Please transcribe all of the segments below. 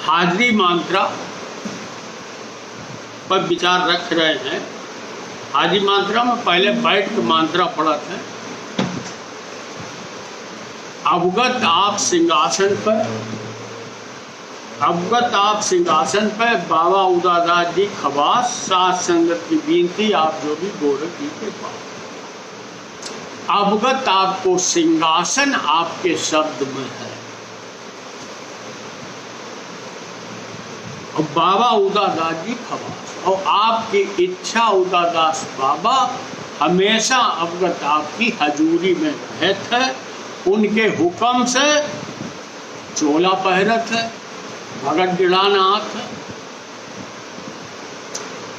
हाजरी मात्रा पर विचार रख रहे हैं। हाजरी मात्रा में पहले बैठ के मात्रा पढ़ा था। अवगत आप सिंहासन पर बाबा उदादास जी खवास, साथ संगत की बीनती आप जो भी गोरख जी के पास। अवगत आपको सिंहासन आपके शब्द में है और बाबा उदादास जी खवास, और आपकी इच्छा उदादास बाबा हमेशा अवगत आपकी हजूरी में रहत है। उनके हुक्म से चोला पहरत है, भगत गिड़ान आत है।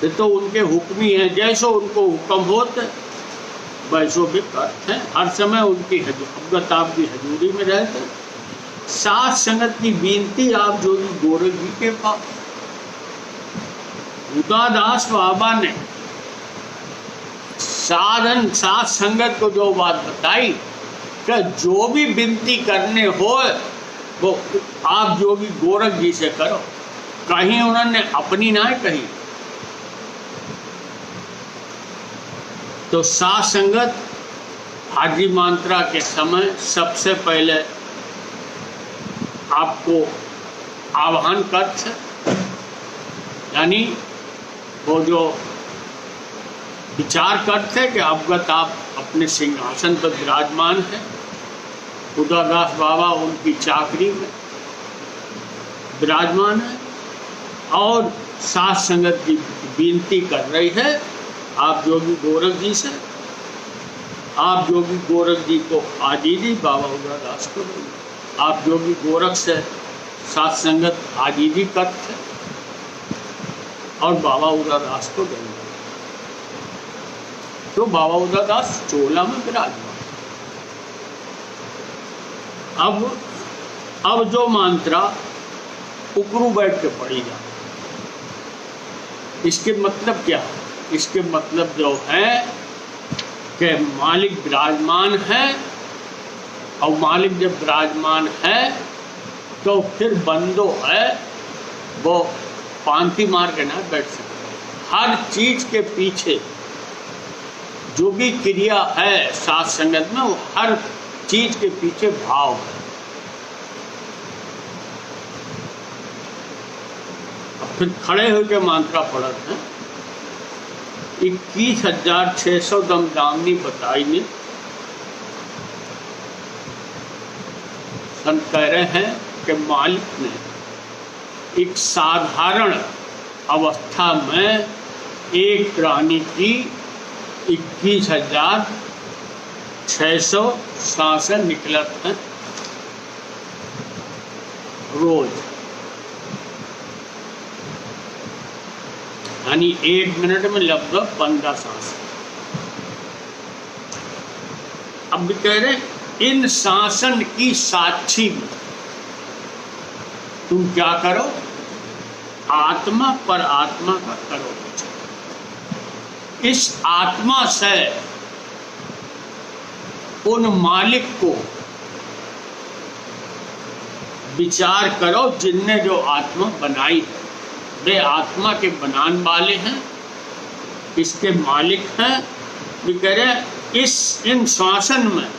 ये तो उनके हुक्म ही है, जैसो उनको हुक्म होते वैसो भी करते हैं। हर समय उनकी अवगत आपकी हजूरी में रहते। साथ संगत की बीनती आप जो भी गोरख जी के पास। उदादास बाबा ने साथ संगत को जो बात बताई कि जो भी विनती करने हो वो आप जो भी गोरख जी से करो। कहीं उन्होंने अपनी ना कही। तो साथ संगत हाजरी मात्रा के समय सबसे पहले आपको आह्वान करते, यानी वो जो विचार करते कि अवगत आप अपने सिंहासन पर विराजमान है। उदादास बाबा उनकी चाकरी में विराजमान है और साथ संगत की विनती कर रही है आप जोगी गोरख जी से। आप जोगी गोरख जी को आजीजी बाबा उदादास को देंगे। आप जोगी गोरख से साथ संगत आजीजी करते और बाबा उदादास को देंगे। तो बाबा उदादास चोला में विराजमान। अब जो मंत्रा उकरू बैठ के पढ़ी जाए, इसके मतलब क्या है? इसके मतलब जो है कि मालिक विराजमान है और मालिक जब विराजमान है तो फिर बंदो है वो पांति मार के ना बैठ सकते। हर चीज के पीछे जो भी क्रिया है साथ संगत में, वो हर चीज के पीछे भाव है। अब फिर खड़े होकर मंत्रा पढ़ते हैं। 21,600 दमदामनी बताई ने संत कह रहे हैं कि मालिक ने एक साधारण अवस्था में एक प्राणी की 21,600 सांसें निकलत हैं रोज, यानी 1 मिनट में लगभग 15 सांस। अब भी कह रहे इन शासन की साक्षी में तुम क्या करो? आत्मा पर आत्मा का करो। इस आत्मा से उन मालिक को विचार करो जिनने जो आत्मा बनाई है। वे आत्मा के बनाने वाले हैं, इसके मालिक हैं। वे कह रहे इन शासन में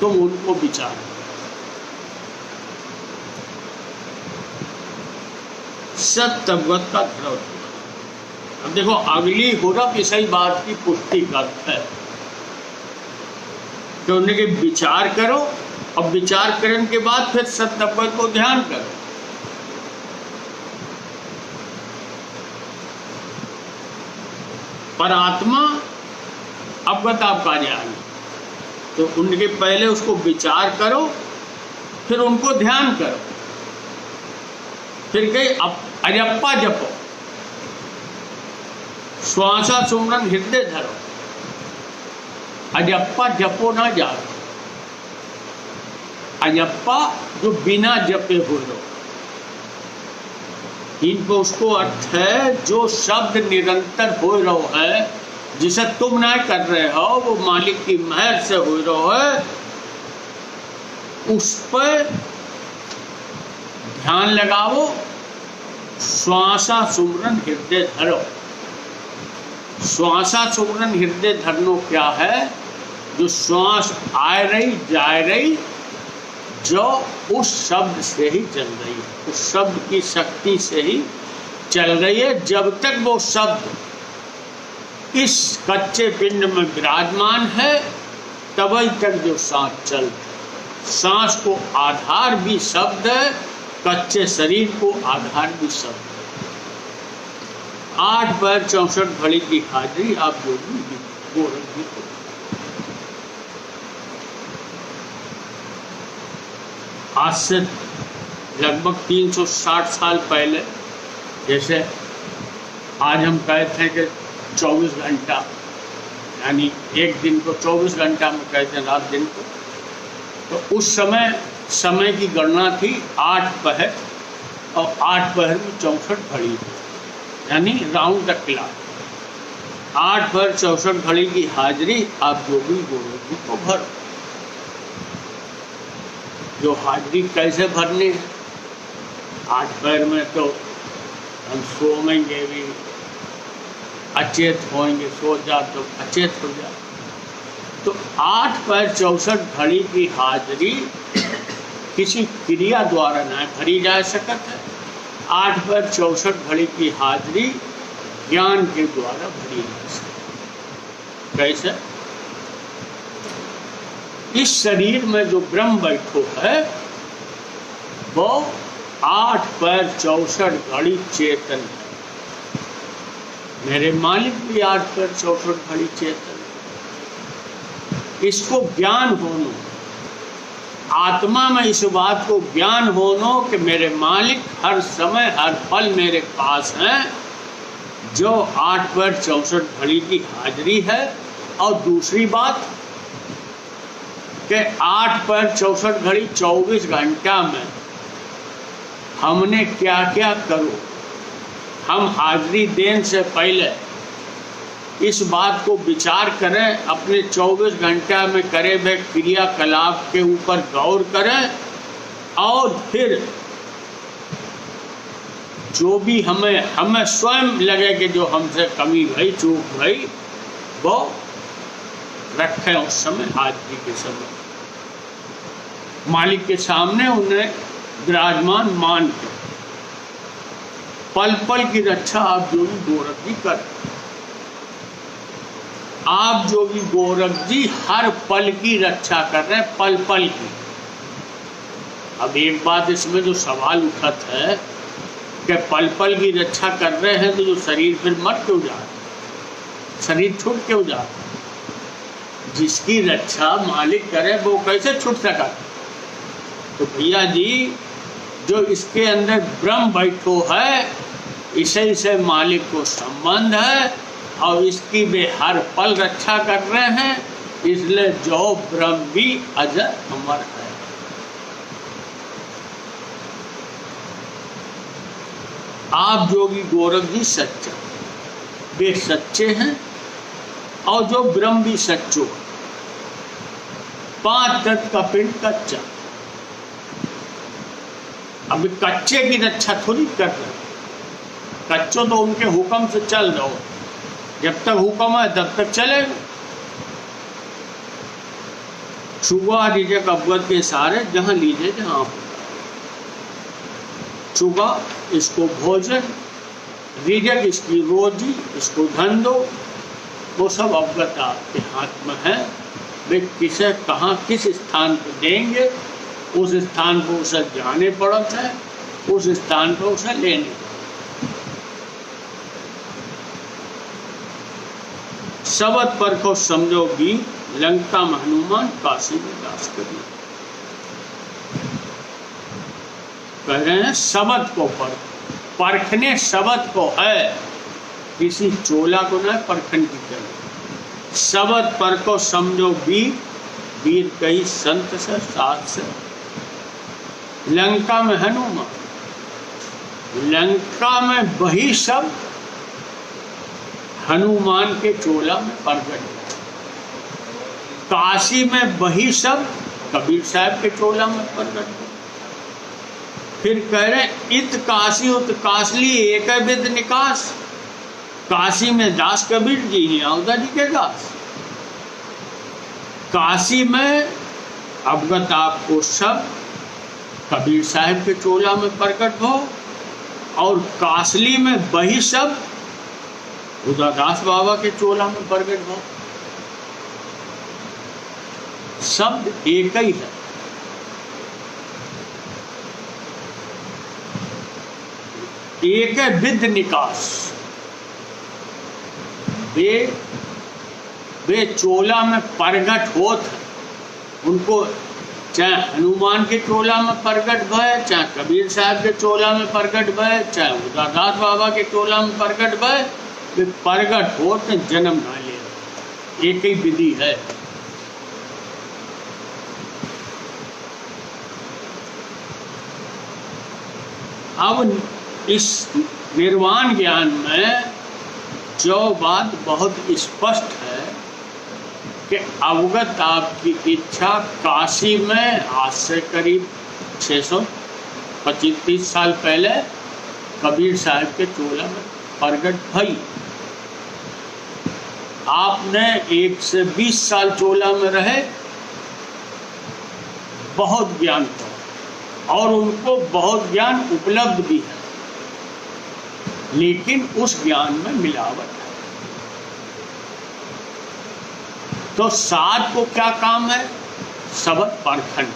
तुम उनको विचार। सत्यवत का ध्रुव। अब देखो अगली हुरप इसी बात की पुष्टि करता है कि उनके विचार करो और विचार करने के बाद फिर सत्यवत को ध्यान करो। पर आत्मा अवगत आप कार्य आई, तो उनके पहले उसको विचार करो, फिर उनको ध्यान करो, फिर कहीं अजप्पा जपो, श्वासा सुमरन हृदय धरो। अजप्पा जपो ना जाओ। अजप्पा जो बिना जपे हो लो, इनको उसको अर्थ है जो शब्द निरंतर हो रहो है, जिसे तुम ना कर रहे हो, वो मालिक की मेहर से हो रहो है। उस पर ध्यान लगाओ श्वासा सुमरन हृदय धरो। श्वासा सुमरन हृदय धरनो क्या है? जो श्वास आ रही जा रही, जो उस शब्द से ही चल रही है, उस शब्द की शक्ति से ही चल रही है। जब तक वो शब्द इस कच्चे पिंड में विराजमान है, तभी तक जो सांस चल, सांस को आधार भी शब्द है, कच्चे शरीर को आधार भी शब्द है। 8 पैर 64 घड़ी की हाजिरी आप योगी गोरख जी को। आज से लगभग 360 साल पहले, जैसे आज हम कहते हैं कि 24 घंटा, यानी एक दिन को 24 घंटा में कहते हैं, रात दिन को, तो उस समय की गणना थी 8 पहर, और 8 पहर में 64 घड़ी, यानी राउंड द क्लॉक। 8 पहर 64 घड़ी की हाजिरी आप योगी गोरख जी को भरो। जो हाजिरी कैसे भरनी है? 8 पैर में तो हम सोएंगे भी, अचेत होएंगे, सो जा तो अचेत हो जा। तो 8 पैर 64 घड़ी की हाजिरी किसी क्रिया द्वारा न भरी जा सकत है। 8 पैर 64 घड़ी की हाजिरी ज्ञान के द्वारा भरी जा सकती। कैसे? इस शरीर में जो ब्रह्म बैठो है, वो 8 पैर 64 घड़ी चेतन है। मेरे मालिक भी 8 पैर 64 घड़ी चेतन है। इसको ज्ञान होनो, आत्मा में इस बात को ज्ञान होनो कि मेरे मालिक हर समय हर पल मेरे पास हैं, जो 8 पैर 64 घड़ी की हाजिरी है। और दूसरी बात कि 8 पैर 64 घड़ी 24 घंटा में हमने क्या क्या करो। हम हाजिरी देने से पहले इस बात को विचार करें, अपने 24 घंटा में करे हुए क्रियाकलाप के ऊपर गौर करें, और फिर जो भी हमें स्वयं लगे कि जो हमसे कमी भई, चूक भई, वो रखें उस समय, हाजिरी के समय मालिक के सामने उन्हें विराजमान मान के। पल पल की रक्षा आप योगी गोरख जी कर। आप योगी गोरख जी हर पल की रक्षा कर रहे हैं, पल पल की। अब एक बात इसमें जो सवाल उठत है कि पल पल की रक्षा कर रहे हैं, तो जो शरीर फिर मर क्यों जा रहा, शरीर छूट क्यों जा रहा? जिसकी रक्षा मालिक करे वो कैसे छूट सका? तो भैया जी, जो इसके अंदर ब्रह्म बैठो है, इसे से मालिक को संबंध है, और इसकी वे हर पल रक्षा कर रहे हैं, इसलिए जो ब्रह्म भी अजर अमर है। आप योगी गोरख जी सच्चा, वे सच्चे हैं, और जो ब्रह्म भी सच्चो। 5 तत्व का पिंड कच्चा। अब कच्चे की रक्षा थोड़ी कर रहे, कच्चो तो उनके हुक्म से चल रहो, जब तक हुक्म है तब तक चलेगा। छुआ रिजक अवगत के सारे जहां लीजिए जहां आप। छुआ इसको भोजन, रिजक इसकी रोजी, इसको धन दो, वो सब अवगत आपके हाथ में है। वे किसे कहाँ किस स्थान पर देंगे, उस स्थान पर उसे जाने पड़त है, उस स्थान पर उसे लेने। शब्द पर को समझो भी, लंका में हनुमान, काशी में दास करी। कह रहे हैं शब्द को परखने शब्द को है, किसी चोला को न परखन की तरह। शब्द पर को समझो वीर कई संत से साथ से। लंका में हनुमान, लंका में वही शब्द हनुमान के चोला में प्रकट। काशी में वही शब्द कबीर साहब के चोला में प्रकट। फिर कह रहे इत काशी उत काशली एक विद निकास। काशी में दास कबीर जी हैं, औदा जी के दास। काशी में अवगत आपको सब कबीर साहब के चोला में प्रकट हो, और कासली में वही सब उदादास बाबा के चोला में प्रकट हो। शब्द एक ही है। एक है विद निकास। वे चोला में प्रगट होत है। उनको चाहे हनुमान के चोला में प्रगट भय, चाहे कबीर साहब के चोला में प्रगट भय, चाहे उदादास बाबा के चोला में प्रगट भय, वे प्रगट होते जन्म ना ले। एक ही विधि है। अब इस निर्वाण ज्ञान में जो बात बहुत स्पष्ट है कि अवगत आपकी इच्छा काशी में आज से करीब 625 साल पहले कबीर साहब के चोला में प्रगट भई। आपने 1 से 20 साल चोला में रहे, बहुत ज्ञान था और उनको बहुत ज्ञान उपलब्ध भी है, लेकिन उस ज्ञान में मिलावट है। तो साध को क्या काम है? सबद परखन।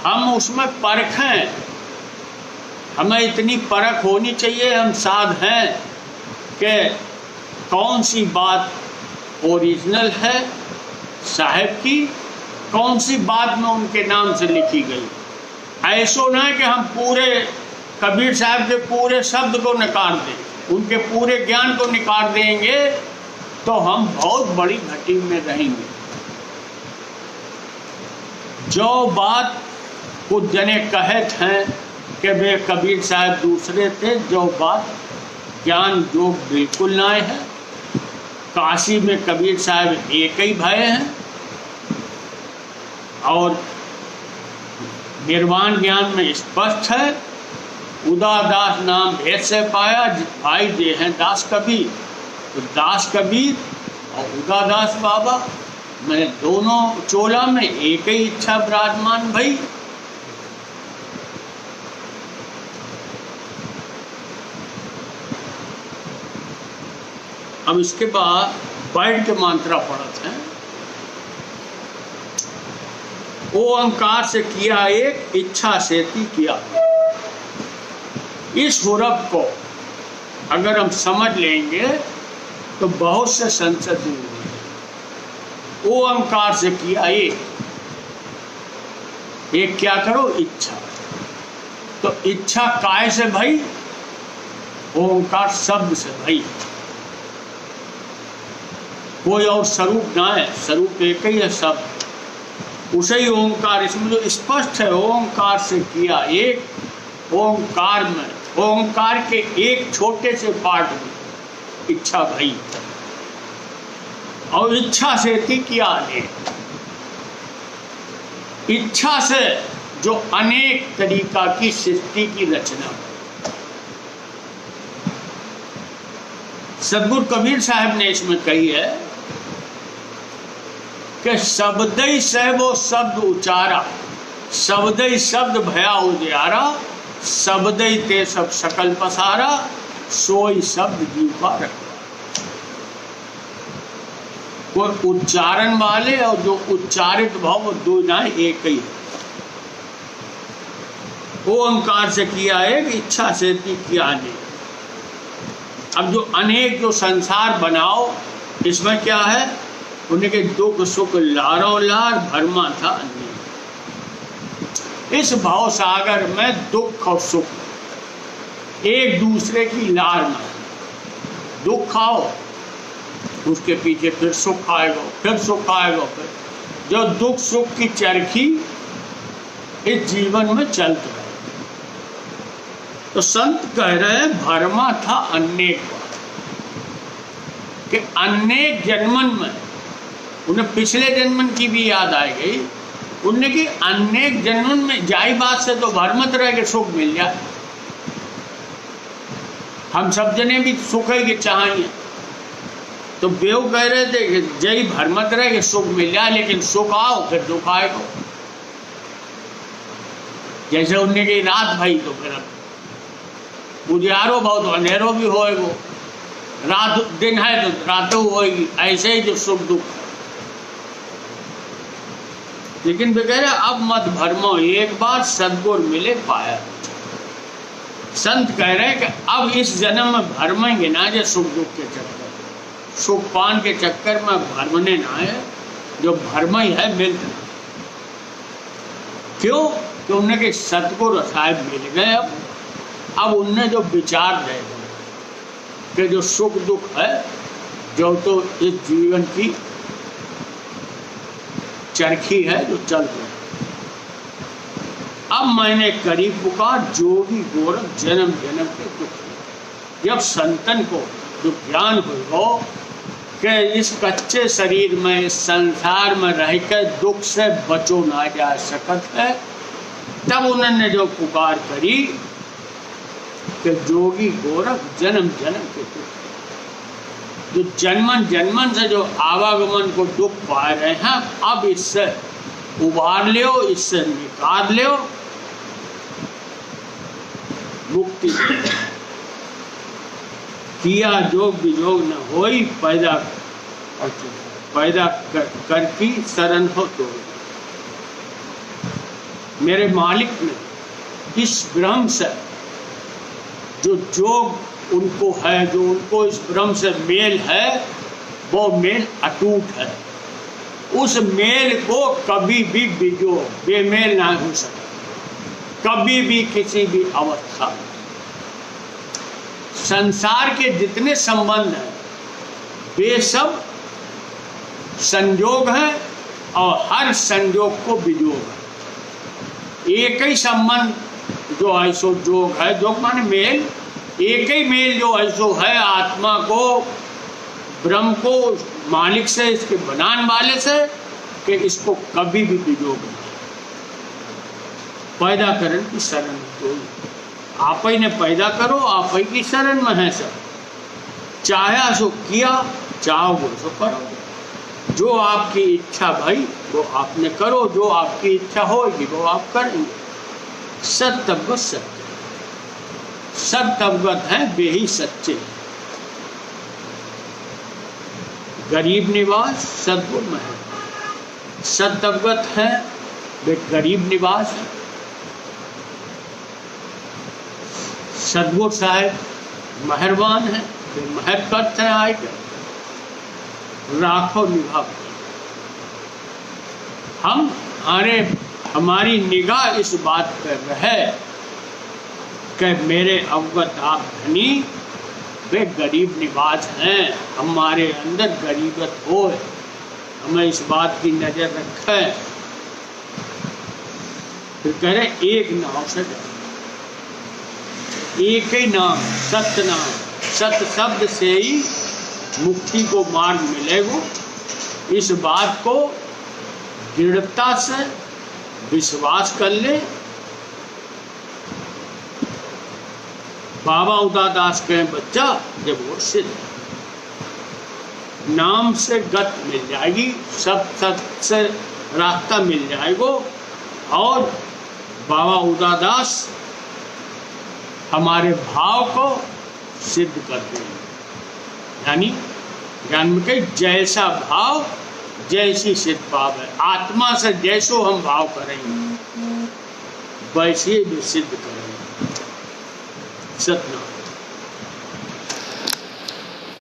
हम उसमें परखें, हमें इतनी परख होनी चाहिए, हम साध हैं कि कौन सी बात ओरिजिनल है साहब की, कौन सी बात में उनके नाम से लिखी गई। ऐसो ना है कि हम पूरे कबीर साहब के पूरे शब्द को नकार दें, उनके पूरे ज्ञान को नकार देंगे तो हम बहुत बड़ी घटी में रहेंगे। जो बात कुछ जने कहत हैं कि वे कबीर साहब दूसरे थे, जो बात ज्ञान योग बिल्कुल ना है। काशी में कबीर साहब एक ही भय हैं और निर्वाण ज्ञान में स्पष्ट है। उदादास नाम भेद से पाया, भाई जे हैं दास कबीर। तो दास कबीर और उदादास बाबा में दोनों चोला में एक ही इच्छा विराजमान भई। अब इसके बाद बैठ के मंत्रा पढ़त हैं। ओंकार से किया एक, इच्छा से किया। इस हुरब को अगर हम समझ लेंगे तो बहुत से संशय दूर होंगे। ओंकार से किया एक क्या करो? इच्छा। तो इच्छा काय से भई? ओंकार शब्द से भई। कोई और स्वरूप ना है, स्वरूप एक ही है शब्द, उसे ही ओंकार। इसमें जो स्पष्ट है ओंकार से किया एक। ओंकार में ओंकार के एक छोटे से पार्ट में इच्छा भई और इच्छा से किया अनेक। इच्छा से जो अनेक तरीका की सृष्टि की रचना। सदगुरु कबीर साहब ने इसमें कही है कि शब्दई से वो शब्द उचारा, शब्दई शब्द भया उजियारा, शब्दई ते सब सकल पसारा, सोई शब्द जीव का रखा। कोई उच्चारण वाले और जो उच्चारित भाव वो दो ना एक ही है। ओंकार से किया एक, इच्छा से किया अनेक। अब जो अनेक जो संसार बनाओ, इसमें क्या है? उनके दुख सुख लारो लार, भरमा था अनेक। इस भाव सागर में दुख और सुख एक दूसरे की लार में। दुख आओ, उसके पीछे फिर सुख आएगा, फिर सुख आएगा, फिर जो दुख सुख की चरखी इस जीवन में चलती है। तो संत कह रहे हैं भरमा था अनेक बार, कि अनेक जन्मन में उन्हें पिछले जन्मन की भी याद आ गई उनने की अनेक जन्म में जाई बात से तो भरमत रह के सुख मिल जाए। हम सब जने भी सुख के चाहिए, तो बेव कह रहे थे कि जय भरमत रहे कि सुख मिल जाए, लेकिन सुख आओ फिर दुख आएगा। जैसे उनने की रात भाई तो फिर उजियारो बहुत अंधेरो भी होएगो, रात दिन है तो रातों होएगी, ऐसे ही जो सुख दुख। लेकिन वे कह रहे अब मत भरमो, एक बार सदगुर मिले पाया। संत कह रहे हैं कि अब इस जन्म में भरमेंगे ना जो सुख दुख के चक्कर, सुख पान के चक्कर में भरमने ना है, जो भरम ही है मिलता। क्यों? कि उन्हें के सतगुरु साहिब मिल गए। अब उनने जो विचार दे कि जो सुख दुख है जो तो इस जीवन की चरखी है जो चल रही। अब मैंने करीब पुकार जोगी गोरख जन्म जन्म के दुख। जब संतन को जो ज्ञान हो कि इस कच्चे शरीर में इस संसार में रहकर दुख से बचो ना जा सकत है, तब उन्होंने जो पुकार करी कि जोगी गोरख जन्म जन्म के दुख। जो जन्मन जन्मन से जो आवागमन को दुख पा रहे हैं, अब इससे उबार लियो, इससे निकाल लियो, मुक्ति किया जोग विजोग न होई, पैदा कर की शरण हो तो। मेरे मालिक ने इस ब्रह्म से जो जोग उनको है, जो उनको इस ब्रह्म से मेल है, वो मेल अटूट है। उस मेल को कभी भी विजोग बेमेल ना हो सकता, कभी भी किसी भी अवस्था में। संसार के जितने संबंध हैं वे सब संयोग हैं और हर संयोग को वियोग है। एक ही संबंध जो ऐसो जोग है, जोग माने मेल, एक ही मेल जो ऐसो है आत्मा को, ब्रह्म को, मालिक से, इसके बनाने वाले से, कि इसको कभी भी वियोग नहीं। पैदा करन की शरण तो आप ही ने पैदा करो, आप ही की शरण में है सब। चाहे सो किया, चाहो सो करो। जो आपकी इच्छा भाई वो आपने करो, जो आपकी इच्छा होगी वो आप करेंगे। सत्य सत्य सत्य है वे ही सच्चे। गरीब निवास सद्गुण में है, सत्य है वे गरीब निवास है। सदगुरु साहब मेहरबान है, वे मेहर करते हैं आएगा, राखो निभाओ। हमारी निगाह इस बात पर रहे कि मेरे अवगत आप धनी वे गरीब निवाज हैं, हमारे अंदर गरीबत हो, हमें इस बात की नजर रखें। फिर कह रहे एक नाव से एक ही नाम, सत्य नाम, सत्य शब्द से ही मुक्ति को मार्ग मिलेगा। इस बात को दृढ़ता से विश्वास कर ले। बाबा उदादास के बच्चा जब वो सिद्ध नाम से गत मिल जाएगी, सत्य से रास्ता मिल जाएगा। और बाबा उदादास हमारे भाव को सिद्ध करते हैं, यानी जन्म के जैसा भाव जैसी सिद्ध भाव है। आत्मा से जैसो हम भाव करेंगे वैसे भी सिद्ध करेंगे। सतनाम।